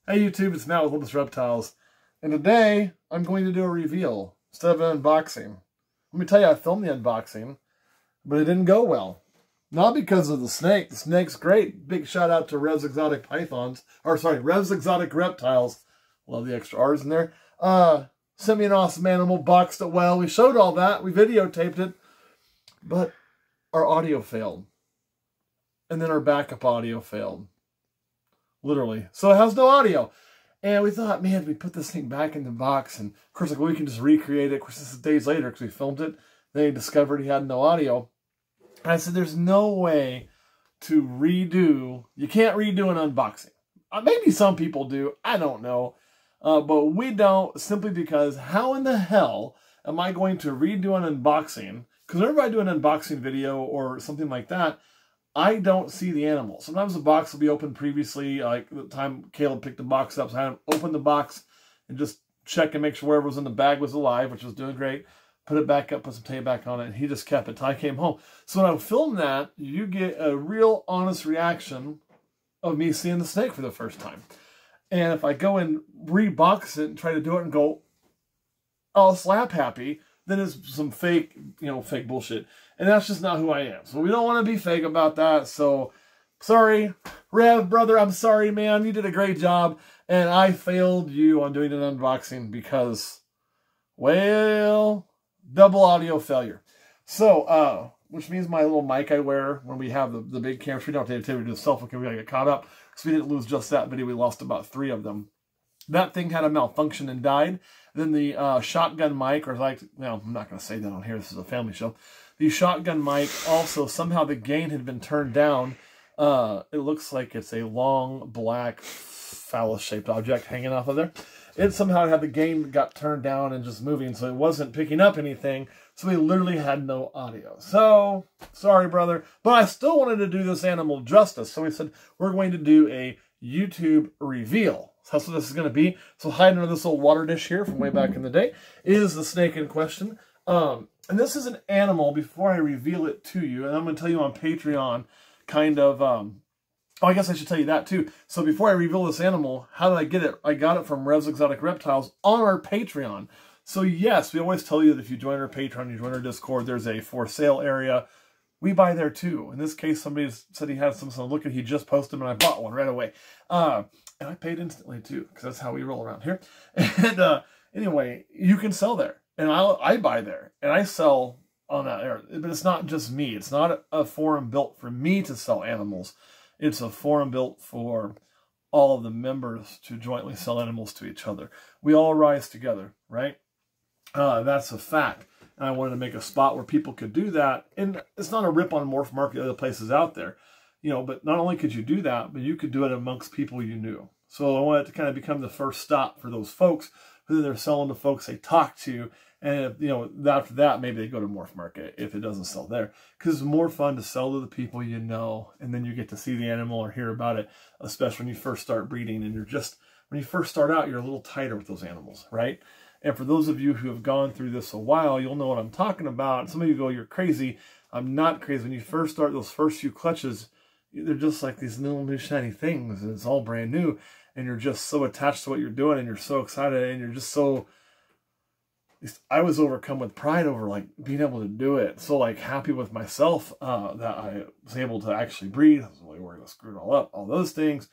Hey YouTube, it's Matt with REV'S Reptiles, and today I'm going to do a reveal instead of an unboxing. Let me tell you, I filmed the unboxing, but it didn't go well. Not because of the snake. The snake's great. Big shout out to REV'S Exotic Pythons, or sorry, REV'S Exotic Reptiles. Love the extra R's in there. Sent me an awesome animal, boxed it well. We showed all that. We videotaped it, but our audio failed, and then our backup audio failed. Literally. So it has no audio. And we thought, man, we put this thing back in the box. And of course, like, we can just recreate it. Of course, this is days later because we filmed it. They discovered he had no audio. And I said, there's no way to redo. You can't redo an unboxing. Maybe some people do. I don't know. But we don't, simply because how in the hell am I going to redo an unboxing? Because whenever I do an unboxing video or something like that, I don't see the animal. Sometimes the box will be open previously, like the time Caleb picked the box up. So I had him open the box and just check and make sure whatever was in the bag was alive, which was doing great. Put it back up, put some tape back on it, and he just kept it until I came home. So when I film that, you get a real honest reaction of me seeing the snake for the first time. And if I go and rebox it and try to do it and go, oh, slap happy, then it's some fake, fake bullshit. And that's just not who I am. So we don't want to be fake about that. So, sorry, Rev, brother, I'm sorry, man. You did a great job. And I failed you on doing an unboxing because, well, double audio failure. So, which means my little mic I wear when we have the big cameras, we don't have to do the selfie because we got to get caught up. So we didn't lose just that video. We lost about 3 of them. That thing had a malfunction and died. Then the shotgun mic, or like, well, I'm not going to say that on here. This is a family show. The shotgun mic, also, somehow the gain had been turned down. It looks like it's a long, black, phallus-shaped object hanging off of there. It somehow had the gain got turned down and just moving, so it wasn't picking up anything. So we literally had no audio. So, sorry, brother. But I still wanted to do this animal justice. So we said, we're going to do a YouTube reveal. So that's what this is going to be. So hiding under this little water dish here from way back in the day is the snake in question. And this is an animal, before I reveal it to you, and I'm going to tell you on Patreon, kind of, oh, I guess I should tell you that too. So before I reveal this animal, how did I get it? I got it from REV'S Exotic Reptiles on our Patreon. So yes, we always tell you that if you join our Patreon, you join our Discord, there's a for sale area. We buy there too. In this case, somebody said he had some, so look at, he just posted them and I bought one right away. And I paid instantly too, because that's how we roll around here. And anyway, you can sell there. And I buy there, and I sell on that area. But it's not just me. It's not a forum built for me to sell animals. It's a forum built for all of the members to jointly sell animals to each other. We all rise together, right? That's a fact. And I wanted to make a spot where people could do that. And it's not a rip on Morph Market, other places out there. But not only could you do that, but you could do it amongst people you knew. So I wanted to kind of become the first stop for those folks who they're selling to folks they talk to. And, after that, maybe they go to Morph Market if it doesn't sell there. Because it's more fun to sell to the people you know, and then you get to see the animal or hear about it, especially when you first start breeding. And when you first start out, you're a little tighter with those animals, right? And for those of you who have gone through this a while, you'll know what I'm talking about. Some of you go, you're crazy. I'm not crazy. When you first start those first few clutches, they're just like these little new shiny things, and it's all brand new. And you're just so attached to what you're doing, and you're so excited, and you're just so... I was overcome with pride over like being able to do it. So like happy with myself that I was able to actually breathe. I was really worried I screwed it all up, all those things.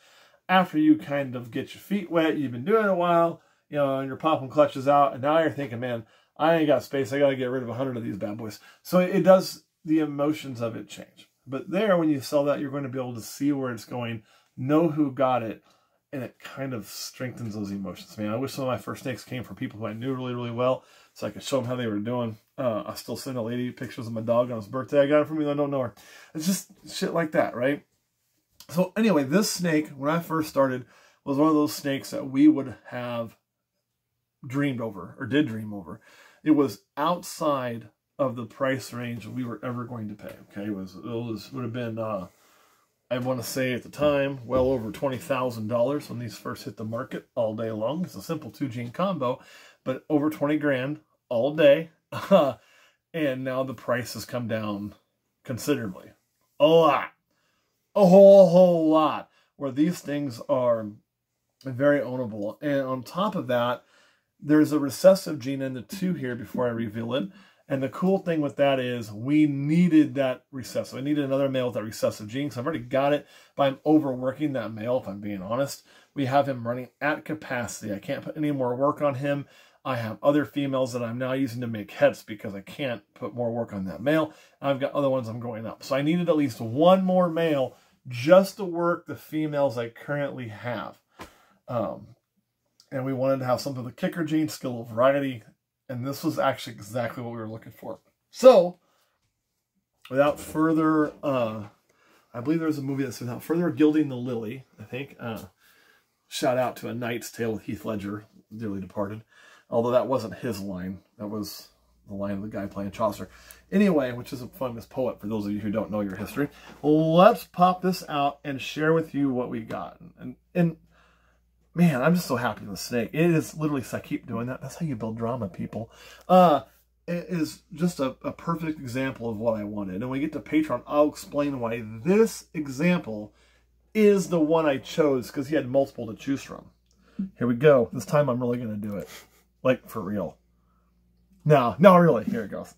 After you kind of get your feet wet, you've been doing it a while, and you're popping clutches out, and now you're thinking, man, I ain't got space. I got to get rid of 100 of these bad boys. So it does, the emotions of it change. But there, when you sell that, you're going to be able to see where it's going, know who got it, and it kind of strengthens those emotions. Man, I wish some of my first snakes came from people who I knew really, really well, so I could show them how they were doing. I still send a lady pictures of my dog on his birthday. I got it from me, I don't know her. It's just shit like that, right? So anyway, this snake, when I first started, was one of those snakes that we would have dreamed over, or did dream over. It was outside of the price range we were ever going to pay, okay? It would have been... I want to say at the time, well over $20,000 when these first hit the market all day long. It's a simple 2-gene combo, but over 20 grand all day. And now the price has come down considerably. A lot. A whole lot. Where these things are and very ownable. And on top of that, there's a recessive gene in the 2 here before I reveal it. And the cool thing with that is we needed that recessive. I needed another male with that recessive gene, so I've already got it, but I'm overworking that male, if I'm being honest. We have him running at capacity. I can't put any more work on him. I have other females that I'm now using to make heads because I can't put more work on that male. I've got other ones I'm going up. So I needed at least one more male just to work the females I currently have. And we wanted to have something with a kicker gene, skill of variety, and this was actually exactly what we were looking for. So, without further, I believe there's a movie that says, without further gilding the lily, I think. Shout out to A Knight's Tale with Heath Ledger, dearly departed. Although that wasn't his line. That was the line of the guy playing Chaucer. Anyway, which is a famous poet for those of you who don't know your history. Let's pop this out and share with you what we got. And man, I'm just so happy with the snake. It is literally, so I keep doing that. That's how you build drama, people. It is just a perfect example of what I wanted. And when we get to Patreon, I'll explain why this example is the one I chose, because he had multiple to choose from. Here we go. This time I'm really going to do it. Like, for real. No, really. Here it goes.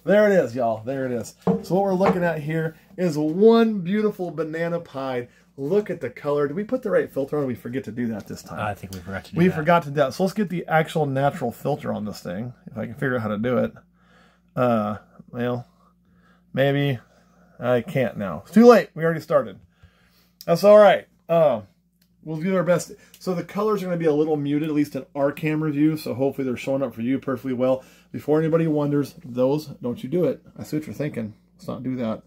There it is, y'all. There it is. So what we're looking at here is one beautiful banana pied. Look at the color. Did we put the right filter on? Or we forget to do that this time? I think we forgot to do that. We forgot to do that. So let's get the actual natural filter on this thing. If I can figure out how to do it. Well, maybe I can't now. It's too late. We already started. That's all right. We'll do our best. So the colors are going to be a little muted, at least in our camera view. So hopefully they're showing up for you perfectly well. Before anybody wonders, those, don't you do it. I see what you're thinking. Let's not do that.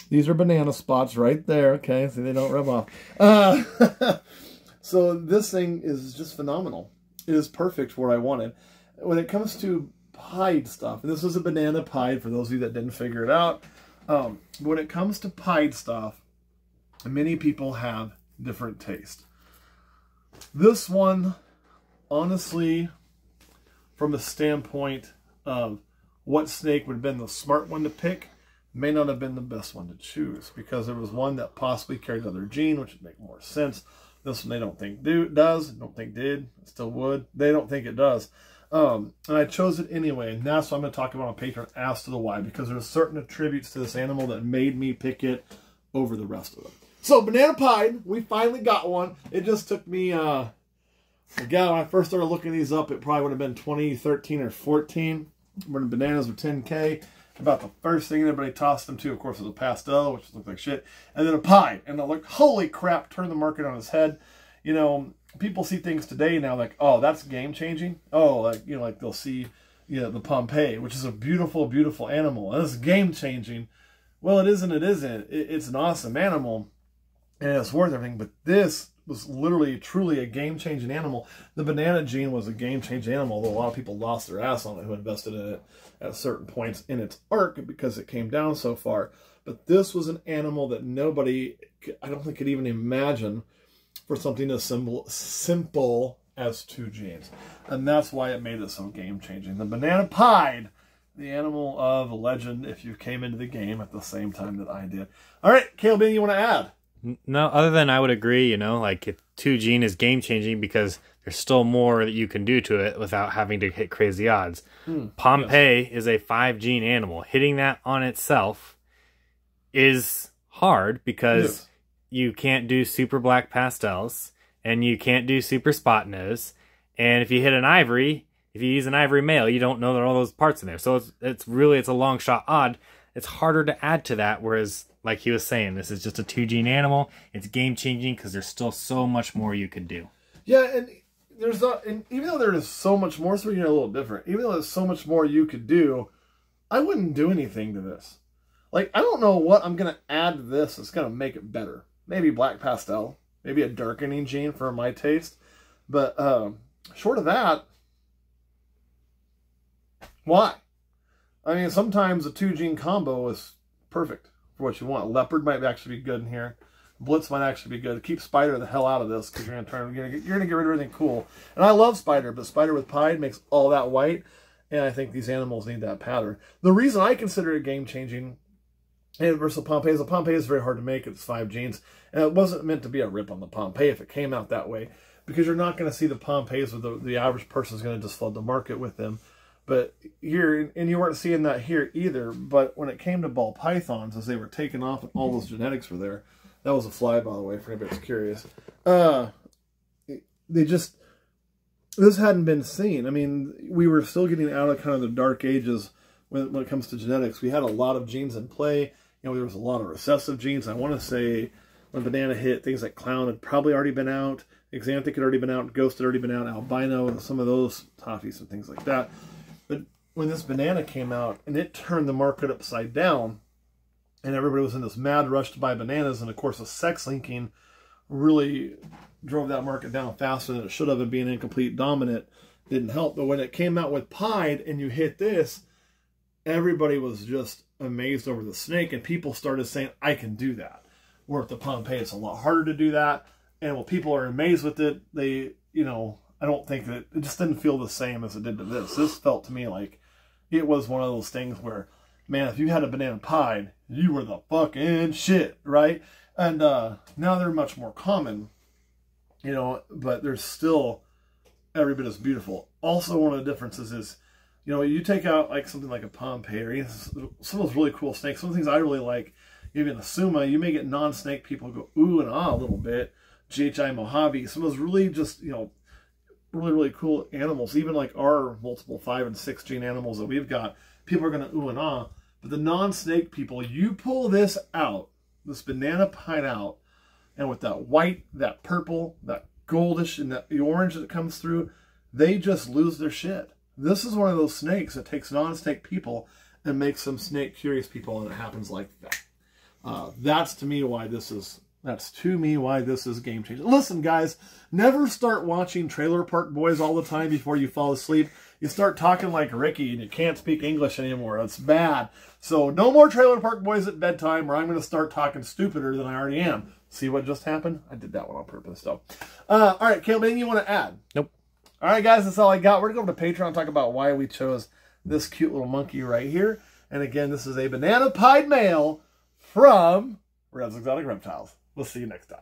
These are banana spots right there. Okay, so they don't rub off. So this thing is just phenomenal. It is perfect for what I wanted. When it comes to pied stuff, and this is a banana pied for those of you that didn't figure it out. When it comes to pied stuff, many people have different taste. This one, honestly, from a standpoint of what snake would have been the smart one to pick, may not have been the best one to choose, because there was one that possibly carried another gene, which would make more sense. This one they don't think does, don't think did, still would. They don't think it does. And I chose it anyway, and that's what I'm going to talk about on Patreon as to the why, because there's certain attributes to this animal that made me pick it over the rest of them. So, banana pied, we finally got one. It just took me, again, when I first started looking these up, it probably would have been 2013 or 14, when the bananas were 10K. About the first thing everybody tossed them to, of course, was a pastel, which looked like shit, and then a pied. And I looked, holy crap, turned the market on its head. You know, people see things today now like, oh, that's game-changing. Oh, like, you know, like they'll see, you know, the Pompeii, which is a beautiful, beautiful animal. And it's game-changing. Well, it isn't, it isn't. It's an awesome animal, and it's worth everything. But this was literally, truly a game-changing animal. The banana gene was a game-changing animal, although a lot of people lost their ass on it who invested in it at certain points in its arc because it came down so far. But this was an animal that nobody, I don't think, could even imagine for something as simple as 2 genes. And that's why it made it so game-changing. The banana pied, the animal of legend, if you came into the game at the same time that I did. All right, Caleb, anything you want to add? No, other than I would agree, you know, like if 2 gene is game-changing because there's still more that you can do to it without having to hit crazy odds. Pompeii is a 5 gene animal. Hitting that on itself is hard because you can't do super black pastels and you can't do super spot nose. And if you hit an ivory, if you use an ivory male, you don't know there are all those parts in there. So it's really a long shot odd. It's harder to add to that, whereas, like he was saying, this is just a 2 gene animal. It's game-changing because there's still so much more you could do. Yeah, and there's not, and even though there is so much more, so you're a little different. Even though there's so much more you could do, I wouldn't do anything to this. Like, I don't know what I'm going to add to this that's going to make it better. Maybe black pastel. Maybe a darkening gene for my taste. But short of that, why? I mean, sometimes a 2 gene combo is perfect for what you want. Leopard might actually be good in here. Blitz might actually be good. Keep Spider the hell out of this because you're gonna get rid of everything cool. And I love Spider, but Spider with pied makes all that white, and I think these animals need that pattern. The reason I consider it game-changing versus Pompeii is the Pompeii is very hard to make. It's 5 genes, and it wasn't meant to be a rip on the Pompeii if it came out that way. because you're not going to see the Pompeys with the average person is going to just flood the market with them. But here, and you weren't seeing that here either, but when it came to ball pythons, as they were taking off and all those genetics were there, that was a fly, by the way, for anybody that's curious, this hadn't been seen. I mean, we were still getting out of kind of the dark ages when it comes to genetics. We had a lot of genes in play. You know, there was a lot of recessive genes. I want to say when banana hit, things like clown had probably already been out, Xanthic had already been out, ghost had already been out, albino, and some of those toffees and things like that. But when this banana came out, and it turned the market upside down, and everybody was in this mad rush to buy bananas, and of course the sex linking really drove that market down faster than it should have, and being incomplete dominant didn't help. But when it came out with pied and you hit this, everybody was just amazed over the snake, and people started saying, I can do that. Where with the Pompeii, it's a lot harder to do that. And when people are amazed with it, they, you know, I don't think that it just didn't feel the same as it did to this. This felt to me like it was one of those things where, man, if you had a banana pied, you were the fucking shit, right? And now they're much more common, you know, but they're still every bit as beautiful. Also, one of the differences is, you know, you take out like something like a Pompeii, some of those really cool snakes, some of the things I really like, even the Suma, you may get non-snake people go ooh and ah a little bit. GHI Mojave, some of those really just, you know, really cool animals, even like our multiple 5 and 6 gene animals that we've got, people are going to ooh and ah. But the non-snake people, you pull this out, this banana pine out, and with that white, that purple, that goldish, and that the orange that comes through, they just lose their shit. This is one of those snakes that takes non-snake people and makes them snake-curious people, and it happens like that. That's to me why this is game changing. Listen, guys, never start watching Trailer Park Boys all the time before you fall asleep. You start talking like Ricky and you can't speak English anymore. That's bad. So no more Trailer Park Boys at bedtime, or I'm going to start talking stupider than I already am. See what just happened? I did that one on purpose, though. All right, Caleb, anything you want to add? Nope. All right, guys, that's all I got. We're going to go to Patreon and talk about why we chose this cute little monkey right here. And again, this is a banana pied male from REV'S Exotic Reptiles. We'll see you next time.